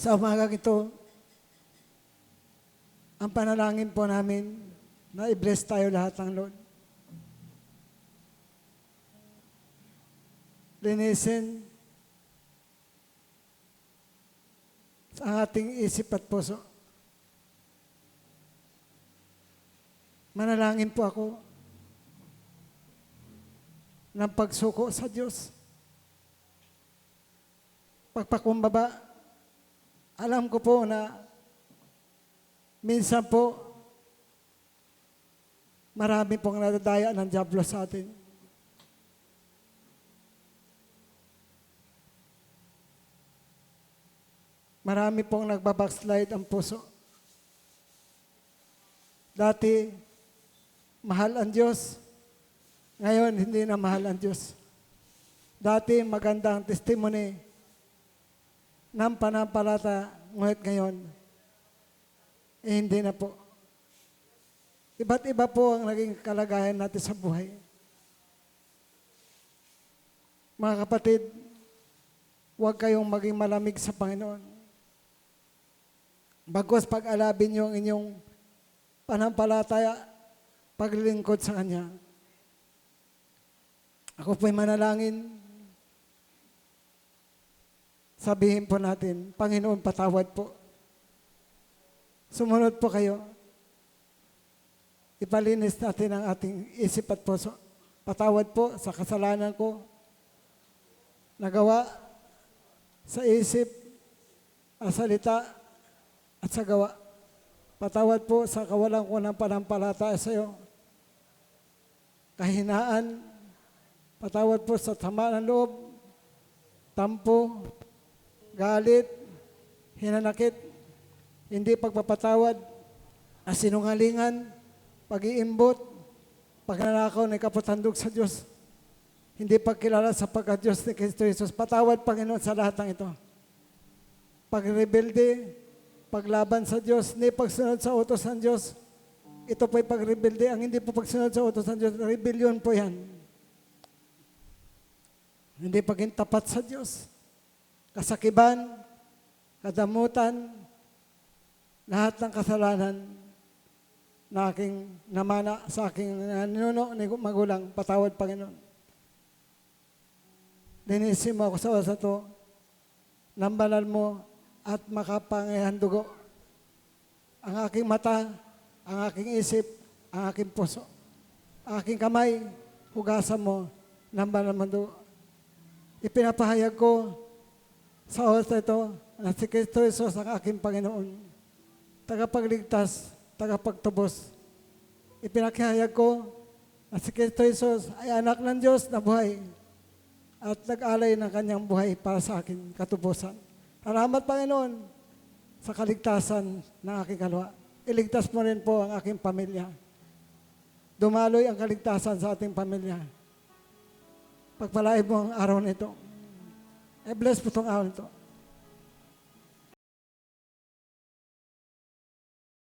Sa umagang ito, ang panalangin po namin na i-bless tayo lahat ng Lord. Linisin ang ating isip at puso. Manalangin po ako ng pagsuko sa Diyos. Pagpakumbaba, alam ko po na minsan po marami pong nadadaya ng diablo sa atin. Marami pong nagbabackslide ang puso. Dati, mahal ang Diyos. Ngayon, hindi na mahal ang Diyos. Dati, magandang testimony ng panampalata, ngunit ngayon, hindi na po. Iba't iba po ang naging kalagayan natin sa buhay. Mga kapatid, huwag kayong maging malamig sa Panginoon. Bagos pag-alabin niyo ang inyong panampalataya, paglilingkod sa Kanya. Ako po'y manalangin. Sabihin po natin, Panginoon, patawad po. Sumunod po kayo. Ipalinis natin ang ating isip at puso. Patawad po sa kasalanan ko, nagawa sa isip, sa salita, at sa gawa. Patawad po sa kawalan ko ng panampalataya sa iyo. Kahinaan, patawad po sa sama ng loob, tampo, galit, hinanakit, hindi pagpapatawad, asinungalingan, pag-iimbot, pagnanakaw na ikapatandog sa Diyos, hindi pagkilala sa pagka-Diyos ni Kristo Jesus. Patawad, Panginoon, sa lahat ng ito. Pagrebelde, paglaban sa Diyos, hindi pagsunod sa utos ng Diyos. Ito po'y pagrebelde. Ang hindi po pagsunod sa utos ng Diyos, rebellion po yan. Hindi paging tapat sa Diyos. Kasakiban, kadamutan, lahat ng kasalanan na aking namana sa aking ninuno ni magulang, patawad, Panginoon. Linisin mo ako sa oras na ito, ng banal mo at makapangyarihan dugo. Ang aking mata, ang aking isip, ang aking puso, ang aking kamay, hugasan mo ng banal mo dugo. Ipinapahayag ko sa oras na ito na si Kristo Jesus ang aking Panginoon, tagapagligtas, tagapagtubos. Ipinakihayag ko na si Kristo Jesus ay anak ng Diyos na buhay at nag-alay ng kanyang buhay para sa akin katubusan. Salamat, Panginoon, sa kaligtasan ng aking kalwa. Iligtas mo rin po ang aking pamilya. Dumaloy ang kaligtasan sa ating pamilya. Pagpalain mo ang araw nito. I bless po itong araw nito.